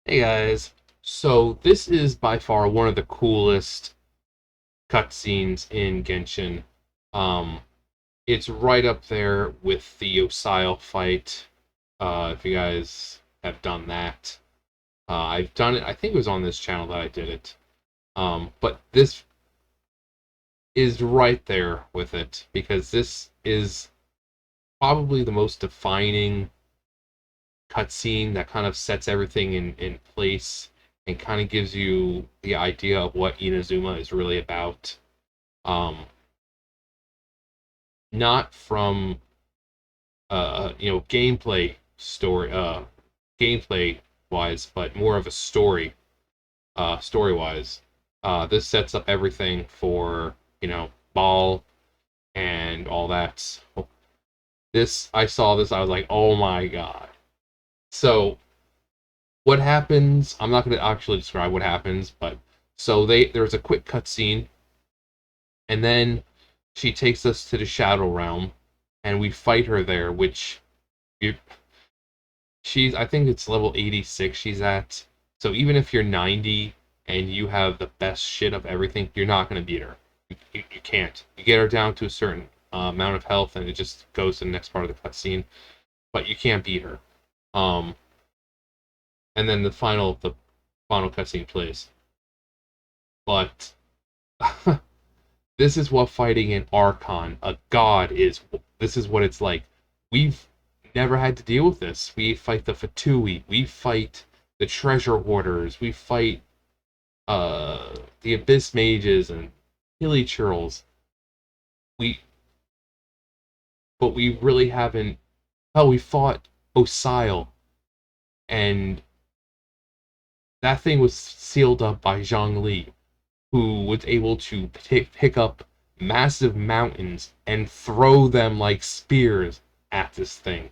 Hey guys, so this is by far one of the coolest cutscenes in Genshin. Um, it's right up there with the Yosile fight. If you guys have done that, I've done it. I think it was on this channel that I did it. But this is right there with it because this is probably the most defining cutscene that kind of sets everything in place and kind of gives you the idea of what Inazuma is really about. Um, Not from gameplay wise, but more of a story wise. This sets up everything for Baal and all that. This I saw this, I was like, oh my god. So what happens? I'm not going to actually describe what happens, but so there's a quick cutscene, and then she takes us to the Shadow Realm, and we fight her there. You, she's I think it's level 86 she's at. So even if you're 90 and you have the best shit of everything, you're not going to beat her. You can't. You get her down to a certain amount of health, and it just goes to the next part of the cutscene. But you can't beat her. Um, and then the final cutscene plays. But this is what fighting an Archon, a god, is. This is what it's like. We've never had to deal with this. We fight the Fatui, we fight the Treasure Hoarders, we fight the Abyss Mages and Hilly Churls. We but we really haven't. Oh, we fought Osile, and that thing was sealed up by Zhongli, who was able to pick up massive mountains and throw them like spears at this thing.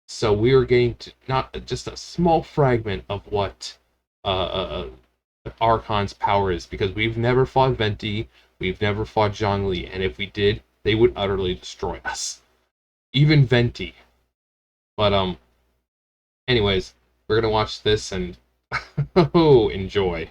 So we are getting to not just a small fragment of what Archon's power is, because we've never fought Venti, we've never fought Zhongli, and if we did, they would utterly destroy us. Even Venti. But anyways, we're gonna watch this and oh, enjoy.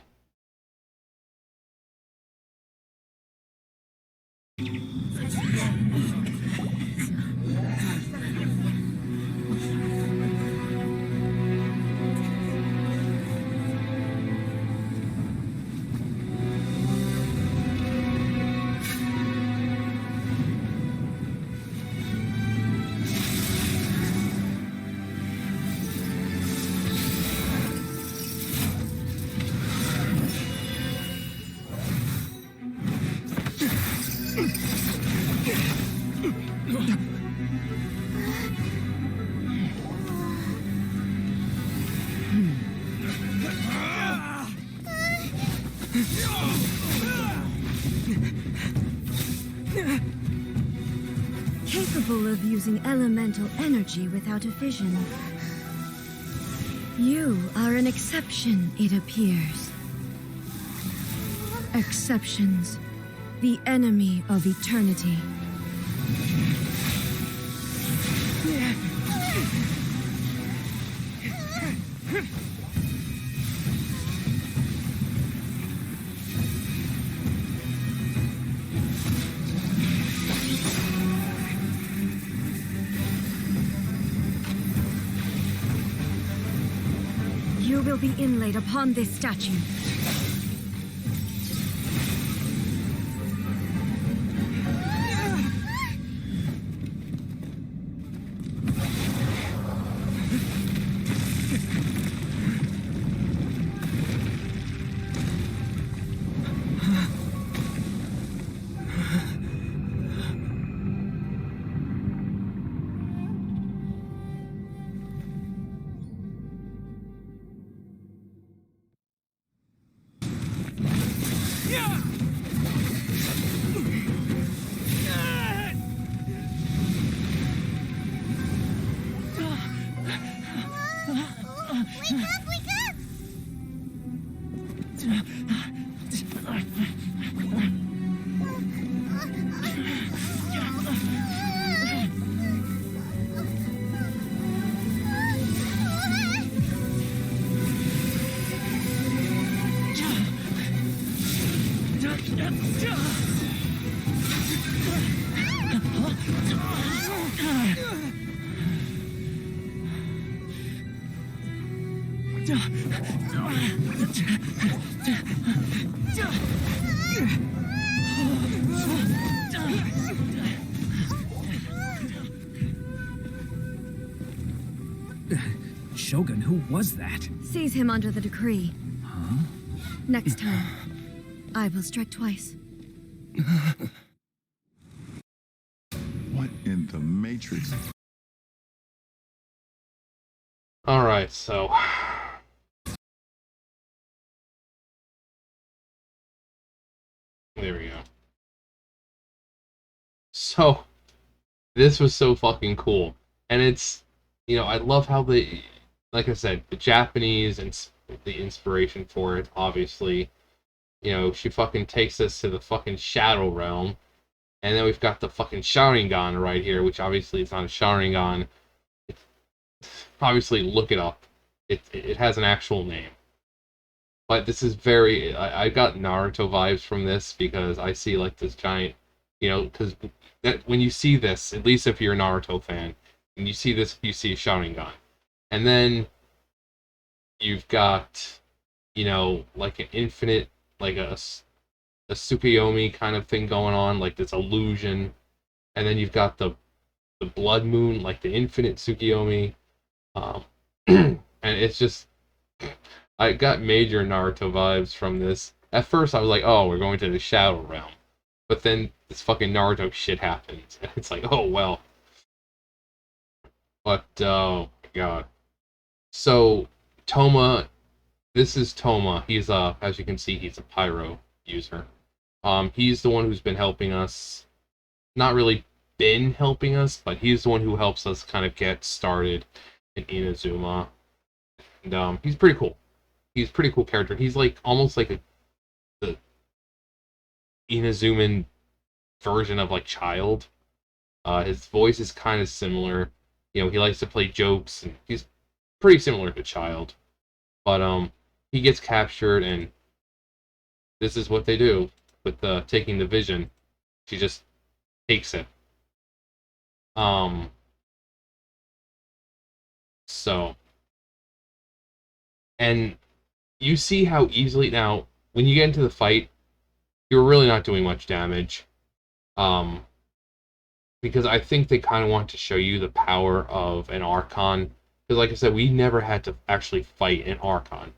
Capable of using elemental energy without a vision. You are an exception, it appears. Exceptions, the enemy of eternity. You will be inlaid upon this statue. Shogun, who was that? Seize him under the decree. Huh? Next time, I will strike twice. What in the Matrix? Alright, so... There we go. So, this was so fucking cool. And it's, you know, I love how they, like I said, the Japanese and the inspiration for it, obviously. You know, she fucking takes us to the fucking Shadow Realm. And then we've got the fucking Sharingan right here, which obviously it's not a Sharingan. Obviously, look it up. It has an actual name. But this is very... I got Naruto vibes from this because I see, like, this giant... You know, because when you see this, at least if you're a Naruto fan, and you see this, you see a Sharingan. And then you've got, you know, like an infinite, like a Tsukuyomi kind of thing going on, like this illusion. And then you've got the blood moon, like the infinite Tsukuyomi. And it's just, I got major Naruto vibes from this. At first I was like, oh, we're going to the Shadow Realm. But then this fucking Naruto shit happens. And it's like, oh, well. But, oh my god. So, Toma, this is Toma. He's, as you can see, he's a pyro user. He's the one who's been helping us. Not really been helping us, but he's the one who helps us kind of get started in Inazuma. And, he's pretty cool. He's a pretty cool character. He's like, almost like the Inazuman version of, like, Child. His voice is kind of similar. You know, he likes to play jokes, and he's pretty similar to Child. But, he gets captured, and this is what they do with taking the vision. She just takes it. So. And you see how easily, now, when you get into the fight, you're really not doing much damage. Because I think they kind of want to show you the power of an Archon. Because like I said, we never had to actually fight an Archon.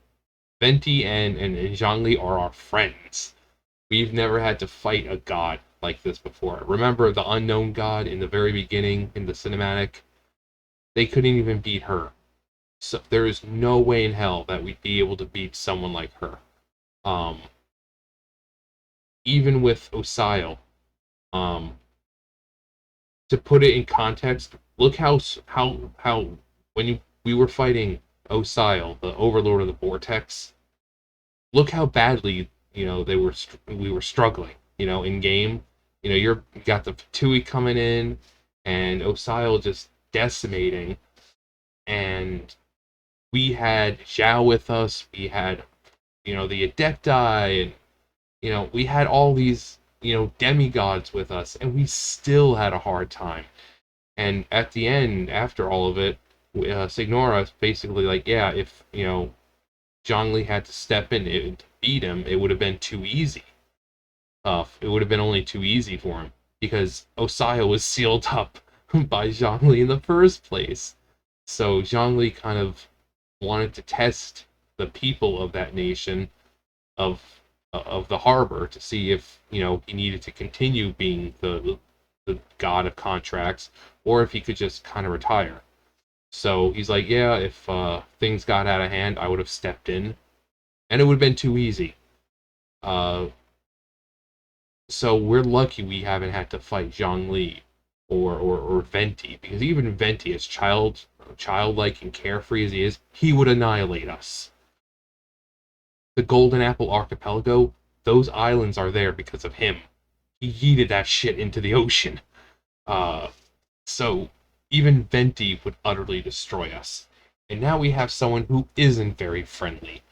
Venti and Zhongli are our friends. We've never had to fight a god like this before. Remember the unknown god in the very beginning, in the cinematic? They couldn't even beat her. So there is no way in hell that we'd be able to beat someone like her. Even with Osio. To put it in context, look how when we were fighting Osio, the Overlord of the Vortex, look how badly, you know, we were struggling, you know, in game. You know, you got the Fatui coming in, and Osio just decimating, and we had Zhao with us, we had, you know, the Adepti, and, you know, we had all these, you know, demigods with us, and we still had a hard time. And at the end, after all of it, Signora basically like, yeah, if, you know, Zhongli had to step in to beat him, it would have been too easy. It would have been only too easy for him, because Osio was sealed up by Zhongli in the first place. So Zhongli kind of wanted to test the people of that nation, of the harbor, to see if, you know, he needed to continue being the god of contracts, or if he could just kind of retire. So he's like, yeah, if things got out of hand, I would have stepped in, and it would have been too easy. So we're lucky we haven't had to fight Zhongli or Venti, because even Venti, as childlike and carefree as he is, he would annihilate us. The Golden Apple Archipelago, those islands are there because of him. He yeeted that shit into the ocean. So even Venti would utterly destroy us. And now we have someone who isn't very friendly,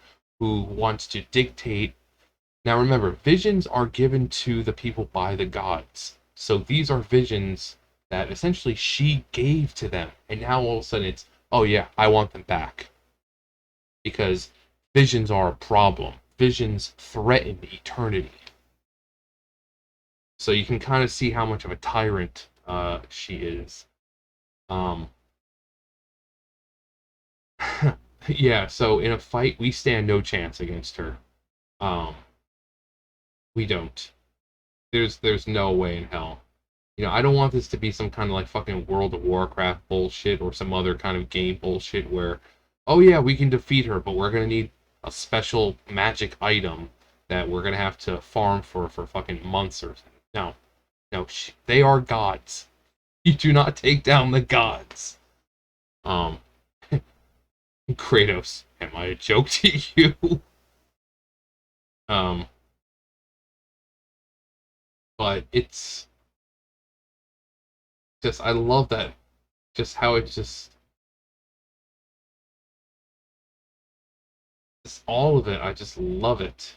who wants to dictate Now remember, visions are given to the people by the gods. So these are visions that essentially she gave to them. And now all of a sudden it's, oh yeah, I want them back. Because visions are a problem. Visions threaten eternity. So you can kind of see how much of a tyrant she is. Um, yeah, so in a fight, we stand no chance against her. Um, we don't. There's no way in hell. You know, I don't want this to be some kind of like fucking World of Warcraft bullshit or some other kind of game bullshit where, oh yeah, we can defeat her, but we're gonna need a special magic item that we're gonna have to farm for fucking months or something. No, no, they are gods. You do not take down the gods. Um, Kratos, am I a joke to you? Um, but it's just, I love that, just how it just all of it, I just love it.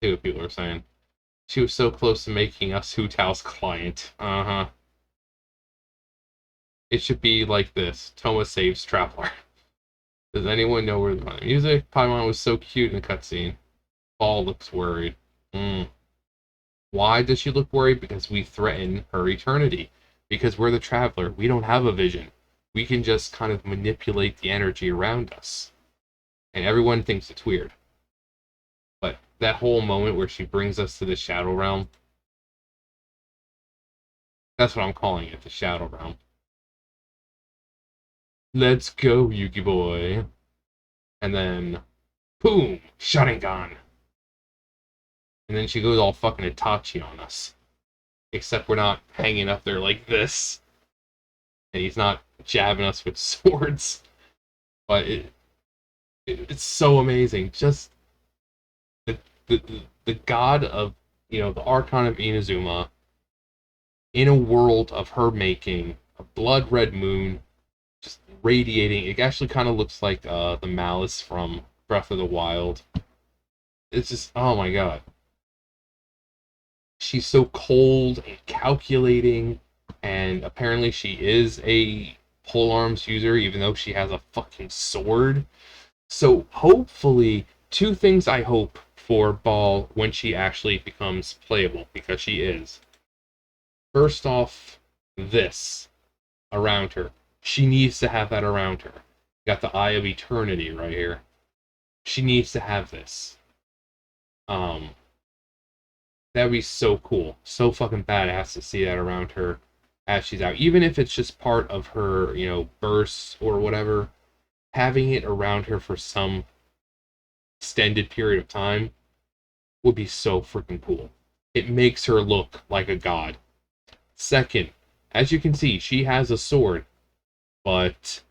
See what people are saying. She was so close to making us Hu Tao's client. Uh-huh. It should be like this. Toma saves Traveler. Does anyone know where the music? Paimon was so cute in the cutscene. Baal looks worried. Why does she look worried? Because we threaten her eternity. Because we're the Traveler. We don't have a vision. We can just kind of manipulate the energy around us. And everyone thinks it's weird. But that whole moment where she brings us to the Shadow Realm, that's what I'm calling it, the Shadow Realm. Let's go, Yuki boy. And then, boom, Sharingan. And then she goes all fucking Itachi on us. Except we're not hanging up there like this. And he's not jabbing us with swords. But it's so amazing. Just the god of, you know, the Archon of Inazuma in a world of her making, a blood red moon just radiating. It actually kind of looks like the Malice from Breath of the Wild. It's just, oh my god. She's so cold and calculating, and apparently she is a polearms user, even though she has a fucking sword. So hopefully, two things I hope for Baal when she actually becomes playable, because she is. First off, this around her. She needs to have that around her. Got the Eye of Eternity right here. She needs to have this. That'd be so cool. So fucking badass to see that around her as she's out. Even if it's just part of her, you know, bursts or whatever, having it around her for some extended period of time would be so freaking cool. It makes her look like a god. Second, as you can see, she has a sword, but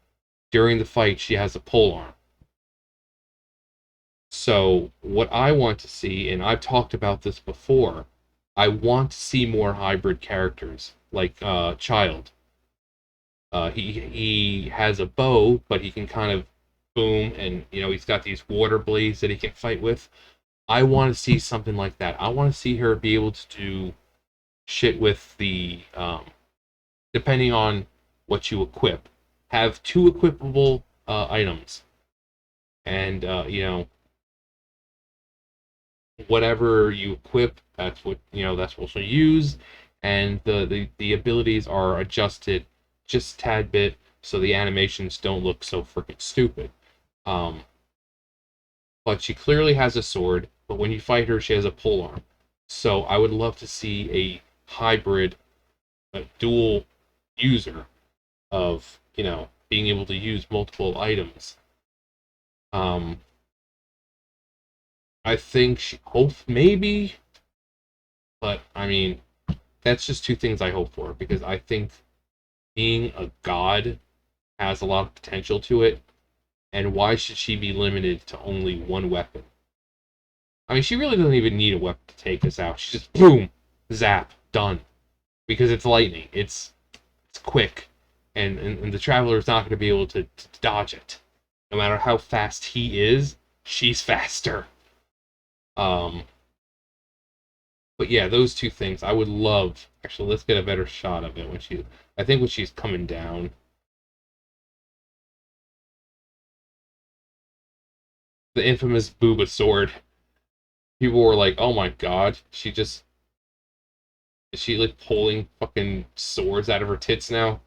during the fight, she has a polearm. So, what I want to see, and I've talked about this before, I want to see more hybrid characters, like Child. He has a bow, but he can kind of boom, and you know he's got these water blades that he can fight with. I want to see something like that. I want to see her be able to do shit with the depending on what you equip. Have two equipable items, and you know whatever you equip, that's what that's what you'll use, and the abilities are adjusted just a tad bit so the animations don't look so freaking stupid. Um, but she clearly has a sword, but when you fight her, she has a polearm. So I would love to see a hybrid, a dual user of being able to use multiple items. I think she hope maybe, but I mean that's just two things I hope for because I think being a god has a lot of potential to it, and why should she be limited to only one weapon? I mean, she really doesn't even need a weapon to take us out. She just boom, zap, done. Because it's lightning. It's quick, and the traveler is not going to be able to dodge it. No matter how fast he is, she's faster. Um, but yeah, those two things I would love. Actually, let's get a better shot of it when she. I think when she's coming down. The infamous Booba sword. People were like, "Oh my god, is she like pulling fucking swords out of her tits now?"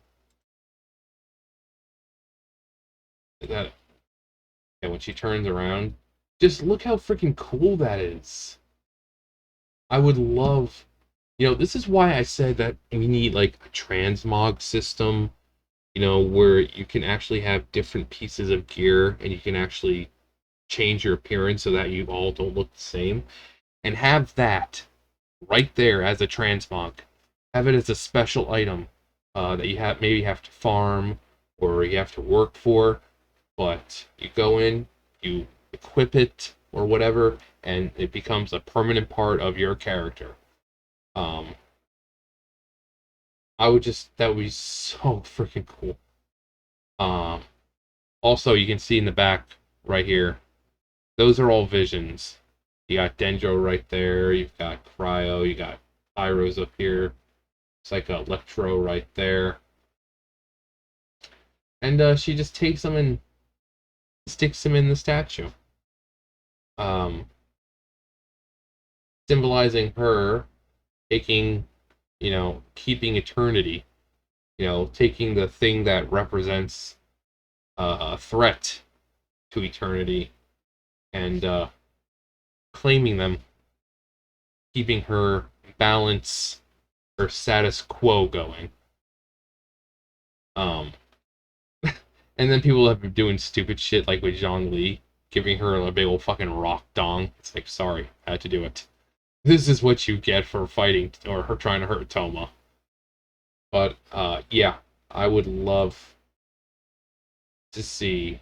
That and when she turns around, just look how freaking cool that is. I would love, this is why I said that we need like a transmog system, where you can actually have different pieces of gear and you can actually change your appearance so that you all don't look the same, and have that right there as a transmog. Have it as a special item that you have to farm or you have to work for, but you go in, you equip it or whatever, and it becomes a permanent part of your character. Um, that would be so freaking cool. Um, Also, you can see in the back right here, those are all visions. You got Dendro right there, you've got Cryo, you got Pyros up here, it's like Electro right there. And she just takes them and sticks them in the statue. Um, Symbolizing her taking, keeping eternity, taking the thing that represents a threat to eternity and claiming them, keeping her balance, her status quo going. Um, and then people have been doing stupid shit like with Zhongli, giving her a big old fucking rock dong. It's like, sorry, I had to do it. This is what you get for fighting or her trying to hurt Toma. But yeah, I would love to see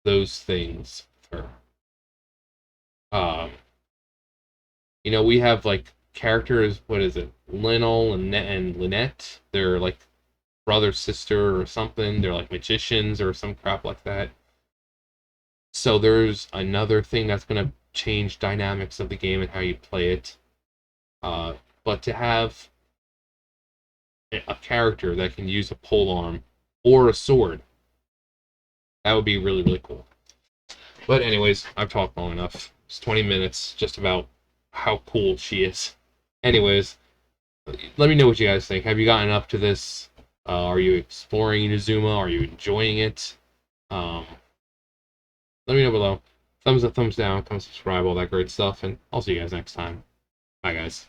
those things with her. Um, we have like characters. What is it? Lynel and Lynette. They're like brother sister or something. They're like magicians or some crap like that. So there's another thing that's gonna change dynamics of the game and how you play it. But to have a character that can use a pole arm or a sword, that would be really really cool. But anyways, I've talked long enough. It's 20 minutes just about how cool she is. Anyways, let me know what you guys think. Have you gotten up to this? Are you exploring Inazuma? Are you enjoying it? Um, Let me know below. Thumbs up, thumbs down, come subscribe, all that great stuff, and I'll see you guys next time. Bye, guys.